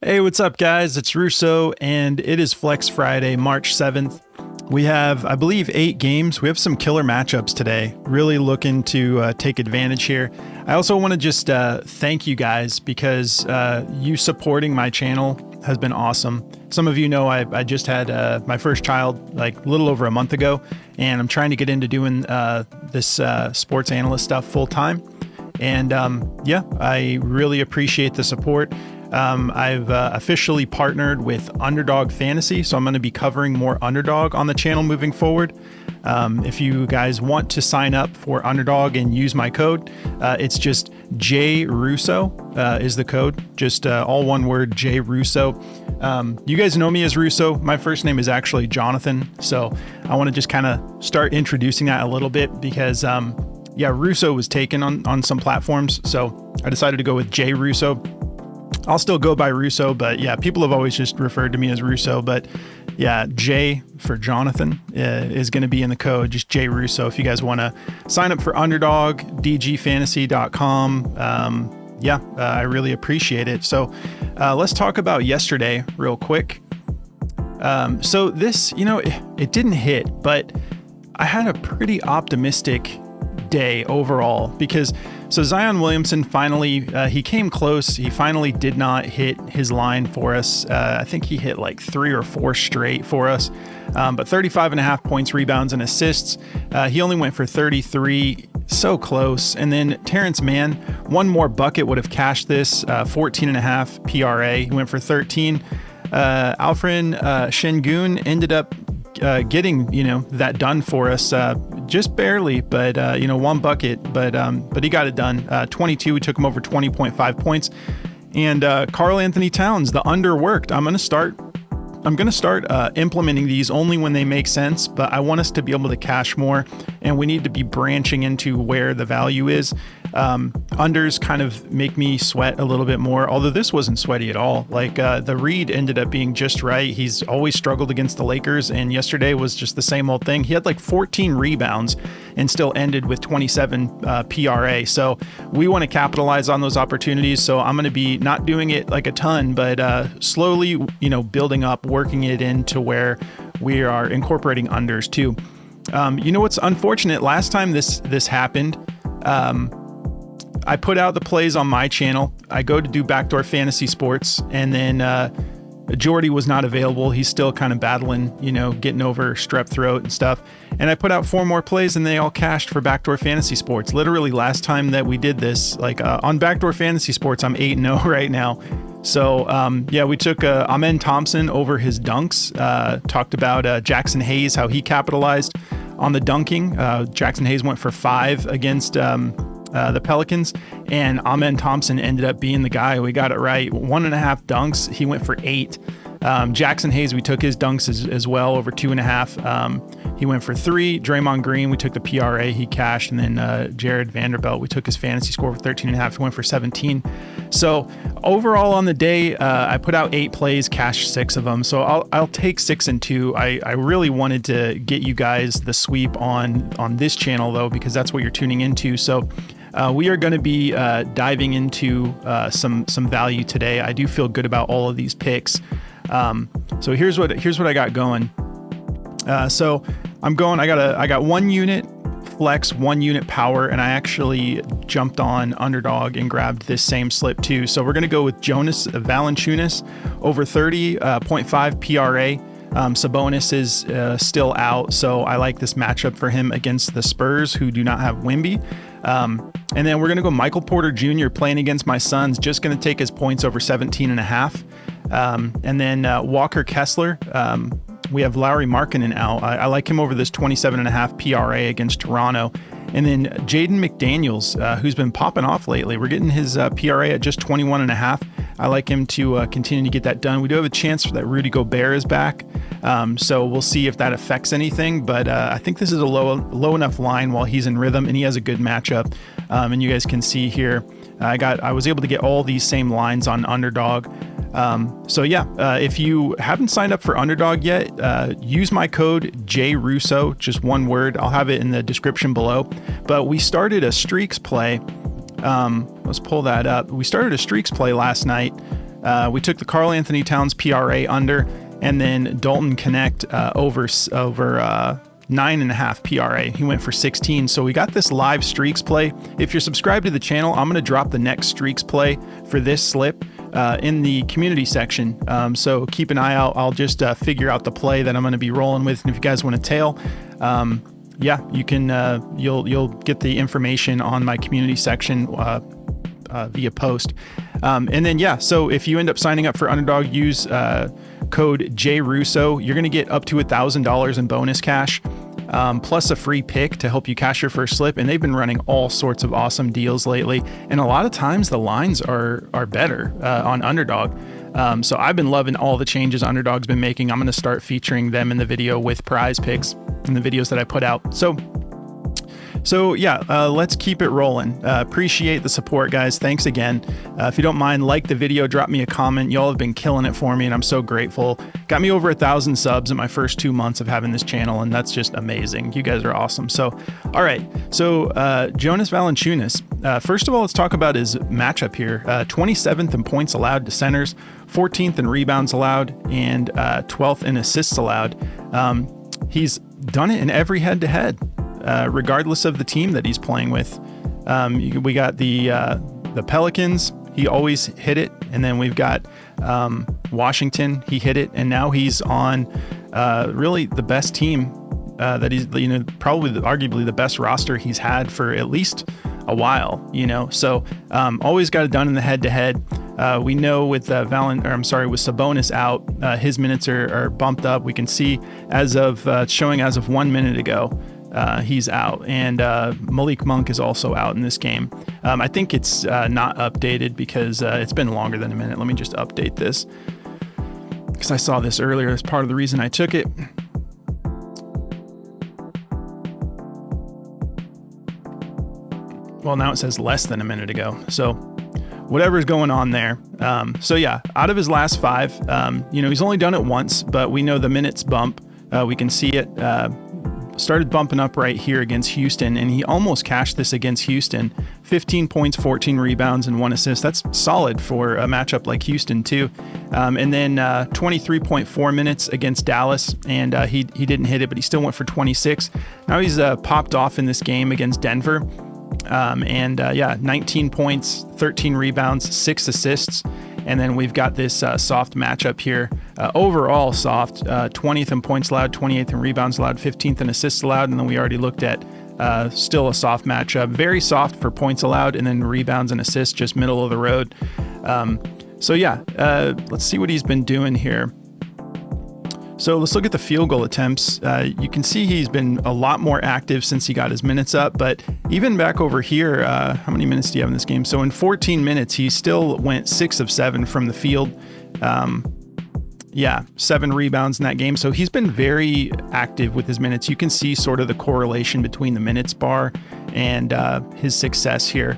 Hey, what's up, guys? It's Russo, and it is Flex Friday, March 7th. We have, I believe, 8 games. We have some killer matchups today. Really looking to take advantage here. I also want to just thank you guys because you supporting my channel has been awesome. Some of you know I just had my first child like a little over a month ago, and I'm trying to get into doing this sports analyst stuff full time. And yeah, I really appreciate the support. I've officially partnered with Underdog Fantasy, so I'm going to be covering more Underdog on the channel moving forward. If you guys want to sign up for Underdog and use my code, it's just JRUSSO is the code, just all one word, JRUSSO. You guys know me as Russo. My first name is actually Jonathan, so I want to just kind of start introducing that a little bit because yeah, Russo was taken on some platforms, so I decided to go with JRUSSO. I'll still go by Russo, but yeah, people have always just referred to me as Russo. But yeah, J for Jonathan is going to be in the code, just J Russo. If you guys want to sign up for Underdog, dgfantasy.com. Yeah, I really appreciate it. So let's talk about yesterday real quick. So this, it didn't hit, but I had a pretty optimistic day overall because Zion Williamson finally he came close. He finally did not hit his line for us. I think he hit like 3 or 4 straight for us, but 35.5 points, rebounds, and assists. He only went for 33, so close. And then Terrence Mann, one more bucket would have cashed this. 14.5 PRA. He went for 13. Alfred Şengün ended up getting that done for us, just barely, but one bucket, but he got it done. 22, we took him over 20.5 points. And Karl Anthony Towns, the underworked. I'm gonna start implementing these only when they make sense, but I want us to be able to cash more, and we need to be branching into where the value is. Unders kind of make me sweat a little bit more, although this wasn't sweaty at all. Like the read ended up being just right. He's always struggled against the Lakers, and yesterday was just the same old thing. He had like 14 rebounds and still ended with 27 PRA. So we want to capitalize on those opportunities. So I'm going to be not doing it like a ton, but slowly, building up, working it into where we are incorporating unders too. What's unfortunate? Last time this happened, I put out the plays on my channel. I go to do backdoor fantasy sports, and then Jordy was not available. He's still kind of battling, getting over strep throat and stuff. And I put out 4 more plays, and they all cashed for backdoor fantasy sports. Literally last time that we did this, like on backdoor fantasy sports, I'm 8-0 right now. So yeah, we took Amen Thompson over his dunks. Talked about Jackson Hayes, how he capitalized on the dunking. Jackson Hayes went for 5 against the Pelicans, and Amen Thompson ended up being the guy. We got it right. 1.5 dunks. He went for 8. Jackson Hayes, we took his dunks as well, over 2.5. He went for 3. Draymond Green, we took the PRA, he cashed. And then Jared Vanderbilt, we took his fantasy score for 13.5. He went for 17. So overall on the day, I put out 8 plays, cashed 6 of them. So I'll take 6 and 2. I really wanted to get you guys the sweep on this channel though, because that's what you're tuning into. So we are going to be diving into some value today. I do feel good about all of these picks. So here's what I got going. So I'm going. I got 1 unit flex, 1 unit power, and I actually jumped on Underdog and grabbed this same slip too. So we're going to go with Jonas Valanciunas over 30.5 PRA. Sabonis is still out, so I like this matchup for him against the Spurs, who do not have Wemby. And then we're going to go Michael Porter Jr. playing against my Suns, just going to take his points over 17.5. And then Walker Kessler. We have Lauri Markkanen out. I like him over this 27.5 PRA against Toronto. And then Jaden McDaniels, who's been popping off lately. We're getting his PRA at just 21.5. I like him to continue to get that done. We do have a chance that Rudy Gobert is back. So we'll see if that affects anything. But I think this is a low enough line while he's in rhythm, and he has a good matchup. And you guys can see here, I was able to get all these same lines on Underdog. So yeah, if you haven't signed up for Underdog yet, use my code JRUSSO, just one word. I'll have it in the description below. But we started a streaks play. Let's pull that up. We started a streaks play last night. We took the Karl Anthony Towns PRA under, and then Dalton Connect over 9.5 PRA. He went for 16. So we got this live streaks play. If you're subscribed to the channel, I'm going to drop the next streaks play for this slip in the community section. So keep an eye out. I'll just figure out the play that I'm going to be rolling with. And if you guys want to tail, yeah, you can, you'll get the information on my community section via post. And then, yeah, so if you end up signing up for Underdog, use code JRUSSO. You're going to get up to $1,000 in bonus cash, plus a free pick to help you cash your first slip. And they've been running all sorts of awesome deals lately. And a lot of times the lines are better on Underdog. So I've been loving all the changes Underdog's been making. I'm going to start featuring them in the video with Prizepicks in the videos that I put out. So yeah, let's keep it rolling. Appreciate the support, guys. Thanks again. If you don't mind, like the video, drop me a comment. Y'all have been killing it for me, and I'm so grateful. Got me over 1,000 subs in my first 2 months of having this channel, and that's just amazing. You guys are awesome. So, all right. So Jonas Valanciunas. First of all, let's talk about his matchup here. 27th in points allowed to centers, 14th in rebounds allowed, and 12th in assists allowed. He's done it in every head-to-head. Regardless of the team that he's playing with. We got the Pelicans, he always hit it, and then we've got Washington, he hit it, and now he's on really the best team that he's, probably arguably the best roster he's had for at least a while, so always got it done in the head-to-head. We know with with Sabonis out, his minutes are bumped up. We can see showing as of 1 minute ago, he's out, and Malik Monk is also out in this game. I think it's not updated because it's been longer than a minute. Let me just update this because I saw this earlier. That's part of the reason I took it. Well, now it says less than a minute ago. So whatever's going on there. So yeah, out of his last 5, he's only done it once, but we know the minutes bump. We can see it. Started bumping up right here against Houston, and he almost cashed this against Houston. 15 points, 14 rebounds, and 1 assist. That's solid for a matchup like Houston too. And then 23.4 minutes against Dallas, and he didn't hit it, but he still went for 26. Now he's popped off in this game against Denver. 19 points, 13 rebounds, 6 assists. And then we've got this soft matchup here. Overall soft, 20th in points allowed, 28th in rebounds allowed, 15th in assists allowed. And then we already looked at still a soft matchup. Very soft for points allowed, and then rebounds and assists, just middle of the road. Let's see what he's been doing here. So let's look at the field goal attempts. You can see he's been a lot more active since he got his minutes up, but even back over here, how many minutes do you have in this game? So in 14 minutes, he still went 6 of 7 from the field. 7 rebounds in that game. So he's been very active with his minutes. You can see sort of the correlation between the minutes bar and his success here.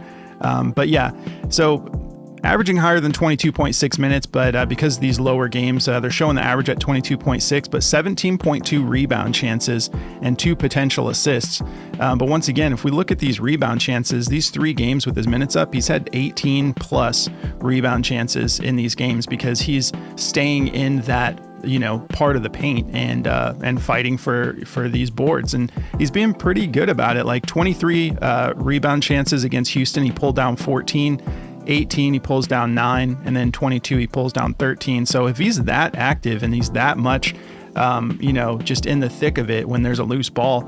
So averaging higher than 22.6 minutes, but because these lower games, they're showing the average at 22.6, but 17.2 rebound chances and 2 potential assists. But once again, if we look at these rebound chances, these 3 games with his minutes up, he's had 18 plus rebound chances in these games because he's staying in that part of the paint and fighting for these boards, and he's being pretty good about it. Like 23 rebound chances against Houston, he pulled down 14. 18, he pulls down 9, and then 22, he pulls down 13. So if he's that active and he's that much, just in the thick of it when there's a loose ball,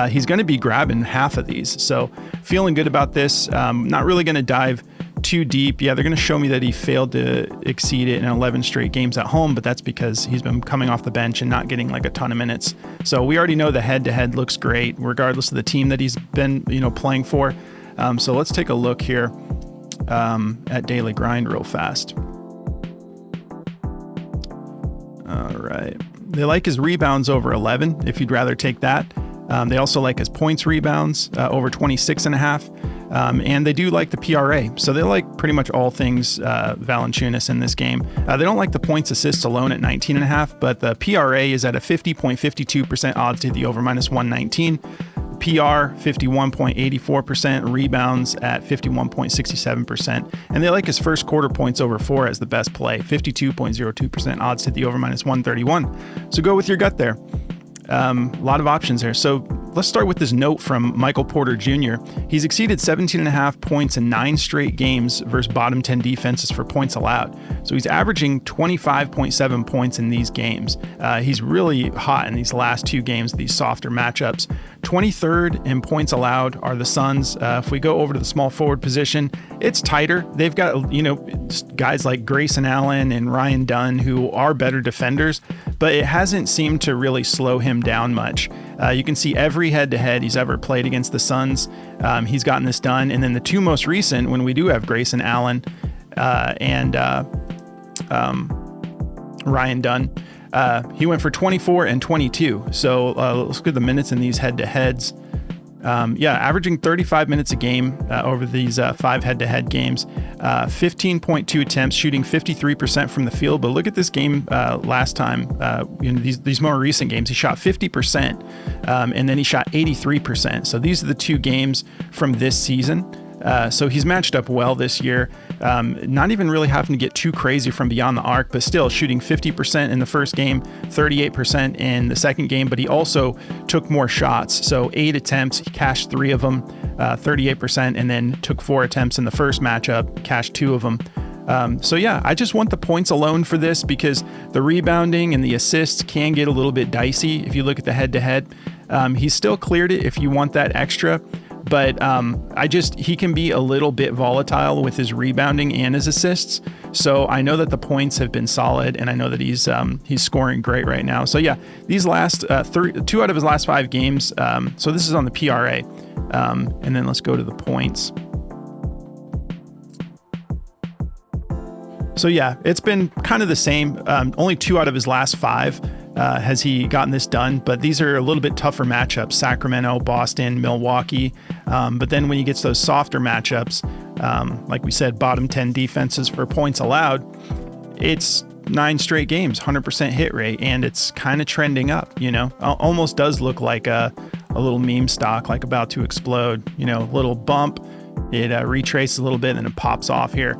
he's going to be grabbing half of these. So feeling good about this. Not really going to dive too deep. Yeah, they're going to show me that he failed to exceed it in 11 straight games at home, but that's because he's been coming off the bench and not getting like a ton of minutes. So we already know the head-to-head looks great, regardless of the team that he's been, playing for. So let's take a look here. At Daily Grind real fast. All right. They like his rebounds over 11, if you'd rather take that. They also like his points rebounds over 26.5. And they do like the PRA. So they like pretty much all things Valanciunas in this game. They don't like the points assists alone at 19.5, but the PRA is at a 50.52% odds to the over -119. PR 51.84%, rebounds at 51.67%, and they like his first quarter points over 4 as the best play, 52.02% odds to the over -131. So go with your gut there. A lot of options there. So let's start with this note from Michael Porter Jr. He's exceeded 17.5 points in 9 straight games versus bottom 10 defenses for points allowed. So he's averaging 25.7 points in these games. He's really hot in these last 2 games, these softer matchups. 23rd in points allowed are the Suns. If we go over to the small forward position, it's tighter. They've got, guys like Grayson Allen and Ryan Dunn who are better defenders, but it hasn't seemed to really slow him down much. You can see every head-to-head he's ever played against the Suns, he's gotten this done. And then the 2 most recent, when we do have Grayson Allen and Ryan Dunn, he went for 24 and 22. So let's look at the minutes in these head-to-heads. Averaging 35 minutes a game over these 5 head-to-head games, 15.2 attempts, shooting 53% from the field. But look at this game last time, these more recent games, he shot 50%, and then he shot 83%. So these are the 2 games from this season. So he's matched up well this year, not even really having to get too crazy from beyond the arc, but still shooting 50% in the first game, 38% in the second game, but he also took more shots. So 8 attempts, he cashed 3 of them, 38%, and then took 4 attempts in the first matchup, cashed 2 of them. I just want the points alone for this because the rebounding and the assists can get a little bit dicey if you look at the head-to-head. He's still cleared it if you want that extra. But he can be a little bit volatile with his rebounding and his assists. So I know that the points have been solid, and I know that he's scoring great right now. So yeah, these last 2 out of his last 5 games. So this is on the PRA, and then let's go to the points. So yeah, it's been kind of the same. Only 2 out of his last 5 has he gotten this done, but these are a little bit tougher matchups: Sacramento, Boston, Milwaukee. But then when he gets those softer matchups, like we said, bottom 10 defenses for points allowed, it's 9 straight games, 100% hit rate, and it's kind of trending up. Almost does look like a little meme stock, like about to explode. Little bump. It retraces a little bit and then it pops off here.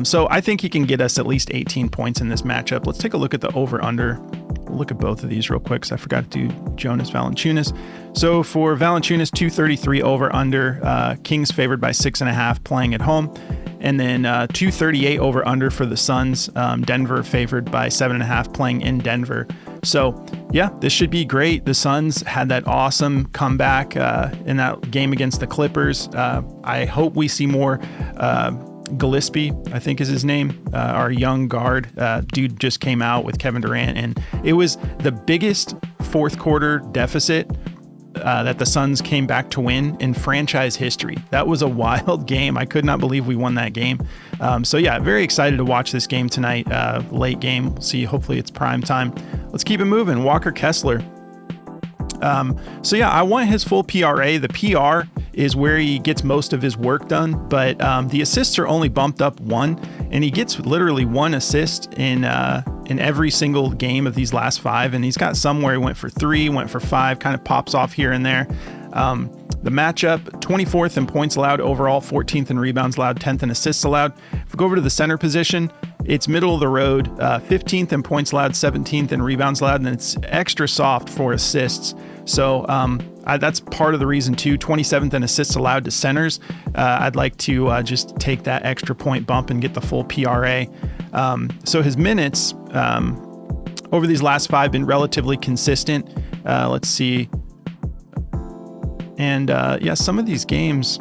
So I think he can get us at least 18 points in this matchup. Let's take a look at the over-under. We'll look at both of these real quick because I forgot to do Jonas Valanciunas. So for Valanciunas, 233 over-under. Kings favored by 6.5 playing at home. And then 238 over-under for the Suns. Denver favored by 7.5 playing in Denver. So yeah, this should be great. The Suns had that awesome comeback in that game against the Clippers. I hope we see more Gillespie, I think is his name, our young guard. Dude just came out with Kevin Durant, and it was the biggest 4th quarter deficit that the Suns came back to win in franchise history. That was a wild game. I could not believe we won that game. So yeah, very excited to watch this game tonight. Late game. We'll see. Hopefully it's prime time. Let's keep it moving. Walker Kessler. I want his full PRA. The PR is where he gets most of his work done, but the assists are only bumped up 1, and he gets literally 1 assist in every single game of these last 5, and he's got some where he went for 3, went for 5, kind of pops off here and there. The matchup, 24th in points allowed overall, 14th in rebounds allowed, 10th in assists allowed. If we go over to the center position, it's middle of the road, 15th in points allowed, 17th in rebounds allowed, and it's extra soft for assists. So that's part of the reason too. 27th in assists allowed to centers. I'd like to just take that extra point bump and get the full PRA. So his minutes over these last 5 been relatively consistent. Let's see. And some of these games,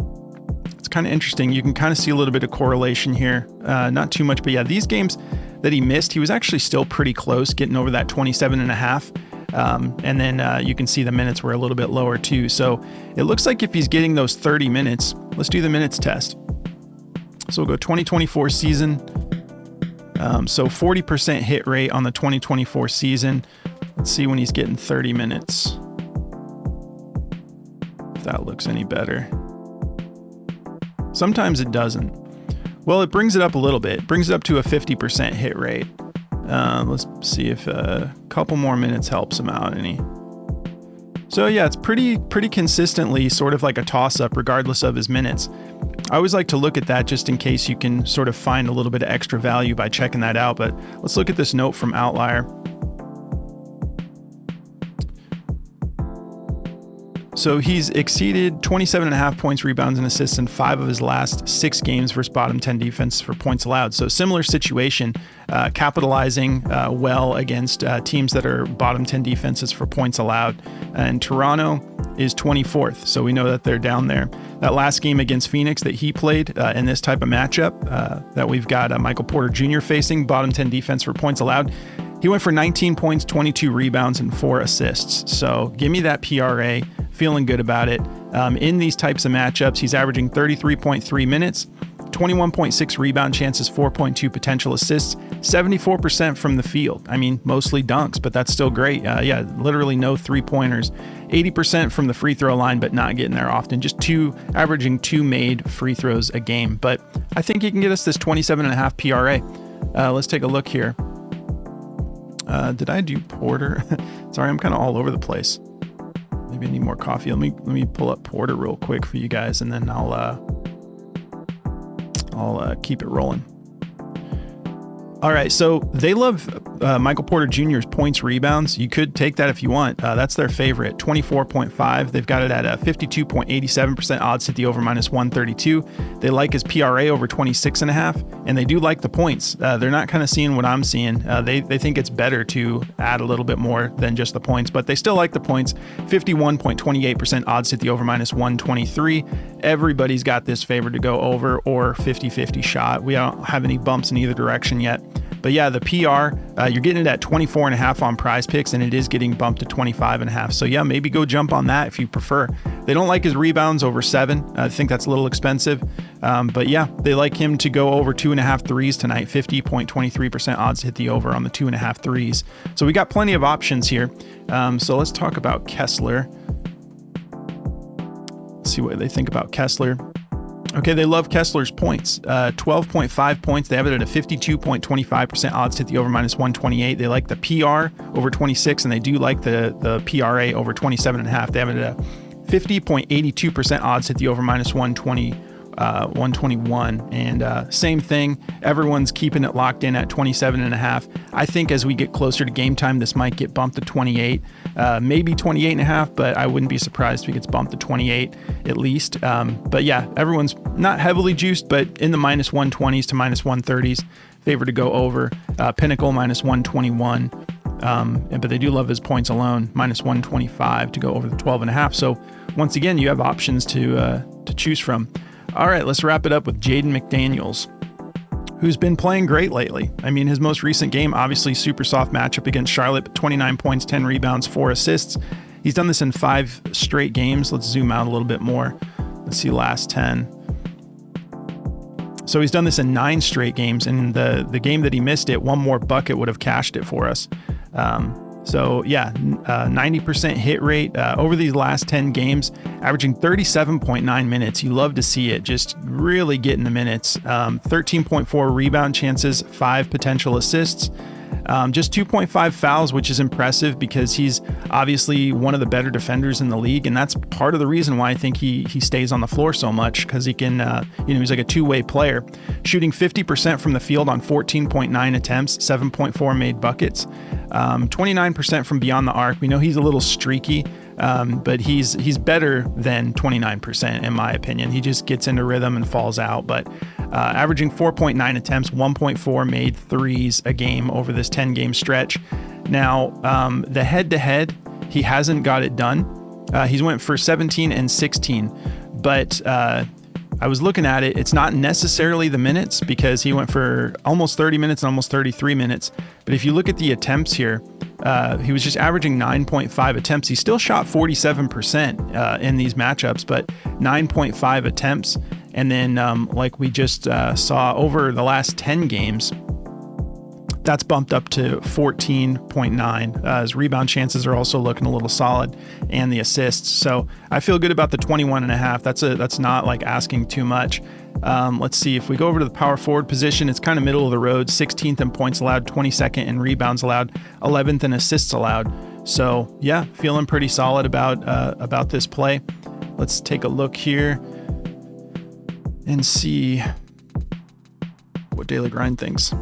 it's kind of interesting. You can kind of see a little bit of correlation here. Not too much, but yeah, these games that he missed, he was actually still pretty close, getting over that 27.5. And then you can see the minutes were a little bit lower too. So it looks like if he's getting those 30 minutes, let's do the minutes test. So we'll go 2024 season. So 40% hit rate on the 2024 season. Let's see when he's getting 30 minutes. If that looks any better. Sometimes it doesn't. Well, it brings it up a little bit. It brings it up to a 50% hit rate. Let's see if a couple more minutes helps him out any. So yeah, it's pretty consistently sort of like a toss-up regardless of his minutes. I always like to look at that just in case you can sort of find a little bit of extra value by checking that out. But let's look at this note from Outlier. So he's exceeded 27.5 points, rebounds, and assists in 5 of his last 6 games versus bottom 10 defense for points allowed. So similar situation, capitalizing well against teams that are bottom 10 defenses for points allowed. And Toronto is 24th, so we know that they're down there. That last game against Phoenix that he played in this type of matchup that we've got Michael Porter Jr. facing, bottom 10 defense for points allowed, he went for 19 points, 22 rebounds, and 4 assists. So give me that PRA. Feeling good about it. In these types of matchups, he's averaging 33.3 minutes, 21.6 rebound chances, 4.2 potential assists, 74% from the field. I mean, mostly dunks, but that's still great. Yeah, literally no 3-pointers. 80% from the free throw line, but not getting there often. Just averaging 2 made free throws a game. But I think he can get us this 27.5 PRA. Let's take a look here. Did I do Porter? Sorry, I'm kind of all over the place. Maybe I need more coffee. Let me pull up Porter real quick for you guys, and then I'll keep it rolling. All right, so they love Michael Porter Jr.'s points rebounds. You could take that if you want. That's their favorite, 24.5. They've got it at a 52.87% odds hit the over -132. They like his PRA over 26.5, and they do like the points. They're not kind of seeing what I'm seeing. They think it's better to add a little bit more than just the points, but they still like the points. 51.28% odds hit the over -123. Everybody's got this favored to go over or 50-50 shot. We don't have any bumps in either direction yet. But yeah, the PR, you're getting it at 24.5 on Prizepicks, and it is getting bumped to 25.5. So yeah, maybe go jump on that if you prefer. They don't like his rebounds over 7. I think that's a little expensive. But yeah, they like him to go over 2.5 threes tonight. 50.23% odds to hit the over on the 2.5 threes. So we got plenty of options here. So let's talk about Kessler. Let's see what they think about Kessler. Okay, they love Kessler's points. 12.5 points. They have it at a 52.25% odds to hit the over -128. They like the PR over 26, and they do like the PRA over 27.5. They have it at a 50.82% odds to hit the over -121. And same thing. Everyone's keeping it locked in at 27.5. I think as we get closer to game time, this might get bumped to 28, maybe 28.5, but I wouldn't be surprised if it gets bumped to 28 at least. But yeah, everyone's not heavily juiced, but in the -120s to -130s, favored to go over. Pinnacle -121. But they do love his points alone, -125 to go over the 12.5. So once again, you have options to choose from. All right, let's wrap it up with Jaden McDaniels, who's been playing great lately. I mean, his most recent game, obviously super soft matchup against Charlotte, but 29 points, 10 rebounds, 4 assists. He's done this in 5 straight games. Let's zoom out a little bit more. Let's see, last 10. So he's done this in 9 straight games, and the game that he missed it, one more bucket would have cashed it for us. So yeah, 90% hit rate over these last 10 games, averaging 37.9 minutes. You love to see it, just really getting the minutes. 13.4 rebound chances, 5 potential assists, just 2.5 fouls, which is impressive because he's obviously one of the better defenders in the league, and that's part of the reason why I think he stays on the floor so much, because he can, he's like a two-way player. Shooting 50% from the field on 14.9 attempts, 7.4 made buckets. 29% from beyond the arc. We know he's a little streaky, but he's better than 29% in my opinion. He just gets into rhythm and falls out, but averaging 4.9 attempts, 1.4 made threes a game over this 10-game stretch. Now, the head-to-head, he hasn't got it done. He's went for 17 and 16, but I was looking at it. It's not necessarily the minutes because he went for almost 30 minutes and almost 33 minutes. But if you look at the attempts here, he was just averaging 9.5 attempts. He still shot 47% in these matchups, but 9.5 attempts. And then like we just saw over the last 10 games, that's bumped up to 14.9. His rebound chances are also looking a little solid, and the assists. So I feel good about the 21.5. That's not like asking too much. Let's see, if we go over to the power forward position, it's kind of middle of the road. 16th in points allowed, 22nd in rebounds allowed, 11th in assists allowed. So yeah, feeling pretty solid about this play. Let's take a look here and see what Daily Grind thinks.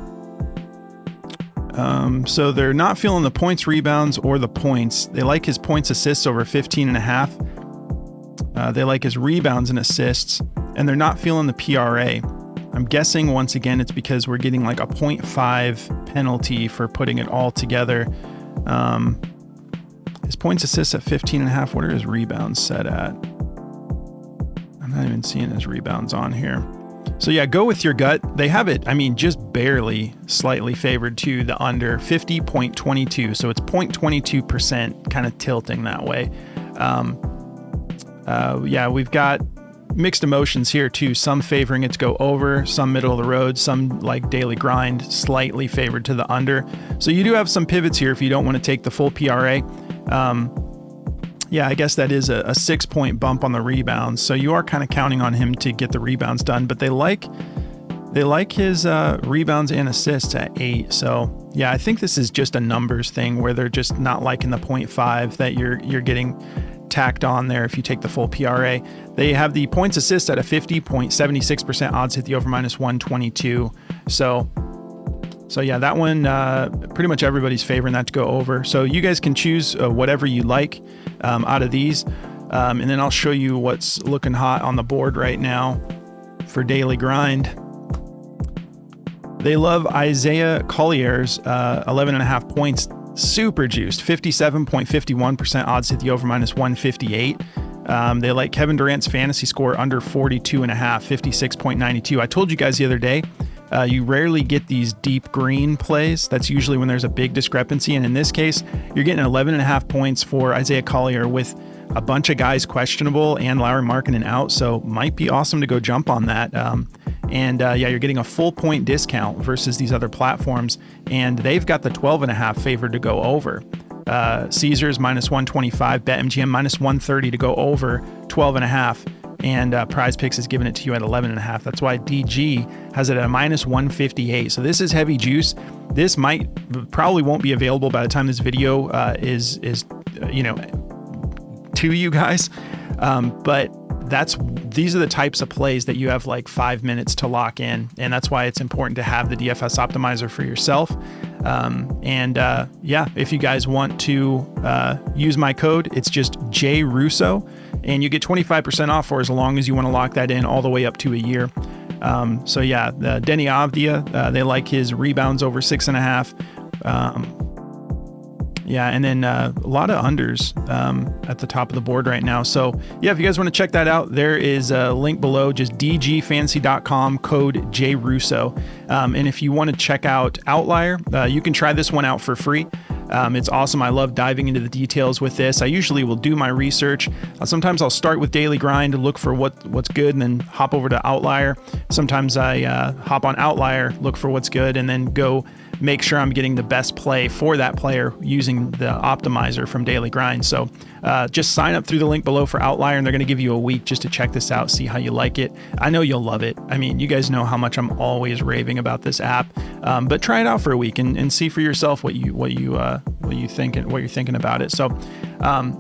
So they're not feeling the points, rebounds, or the points. They like his points, assists over 15.5. They like his rebounds and assists, and they're not feeling the PRA. I'm guessing once again it's because we're getting like a 0.5 penalty for putting it all together. His points, assists at 15.5. What are his rebounds set at? I'm not even seeing his rebounds on here. So yeah, go with your gut. They have it, I mean, just barely slightly favored to the under, 50.22. So it's 0.22% kind of tilting that way. Yeah, we've got mixed emotions here too. Some favoring it to go over, some middle of the road, some like Daily Grind slightly favored to the under. So you do have some pivots here if you don't want to take the full PRA. Yeah, I guess that is a 6-point bump on the rebounds. So you are kind of counting on him to get the rebounds done, but they like his rebounds and assists at 8. So yeah, I think this is just a numbers thing where they're just not liking the 0.5 that you're getting tacked on there if you take the full PRA. They have the points assist at a 50.76% odds hit the over minus 122. So yeah, that one, pretty much everybody's favoring that to go over. So you guys can choose whatever you like out of these. And then I'll show you what's looking hot on the board right now for Daily Grind. They love Isaiah Collier's 11.5 points, super juiced, 57.51% odds hit the over minus 158. They like Kevin Durant's fantasy score under 42.5, 56.92. I told you guys the other day, you rarely get these deep green plays. That's usually when there's a big discrepancy. And in this case, you're getting 11.5 points for Isaiah Collier with a bunch of guys questionable and Lauri Markkanen out. So might be awesome to go jump on that. Yeah, you're getting a full point discount versus these other platforms. And they've got the 12.5 favored to go over. Caesars minus 125, BetMGM minus 130 to go over 12.5. And Prizepicks is giving it to you at 11.5. That's why DG has it at a minus 158. So this is heavy juice. This probably won't be available by the time this video is to you guys. But these are the types of plays that you have like 5 minutes to lock in. And that's why it's important to have the DFS optimizer for yourself. Yeah, if you guys want to use my code, it's just JRUSSO. And you get 25% off for as long as you want to lock that in all the way up to a year. So yeah, Denny Avdia, they like his rebounds over 6.5. Yeah, and then a lot of unders at the top of the board right now. So yeah, if you guys want to check that out, there is a link below, just dgfantasy.com, code JRUSSO. And if you want to check out Outlier, you can try this one out for free. It's awesome. I love diving into the details with this. I usually will do my research. Sometimes I'll start with Daily Grind to look for what's good and then hop over to Outlier. Sometimes I hop on Outlier, look for what's good, and then go make sure I'm getting the best play for that player using the optimizer from Daily Grind. So just sign up through the link below for Outlier, and they're going to give you a week just to check this out, see how you like it. I know you'll love it. I mean, you guys know how much I'm always raving about this app, but try it out for a week and see for yourself what you're thinking about it. So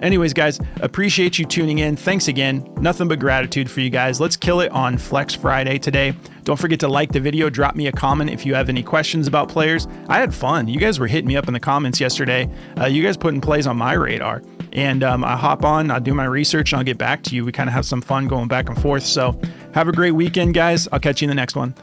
anyways, guys, appreciate you tuning in. Thanks again. Nothing but gratitude for you guys. Let's kill it on Flex Friday today. Don't forget to like the video. Drop me a comment if you have any questions about players. I had fun. You guys were hitting me up in the comments yesterday. You guys putting plays on my radar. And I hop on, I'll do my research, and I'll get back to you. We kind of have some fun going back and forth. So have a great weekend, guys. I'll catch you in the next one.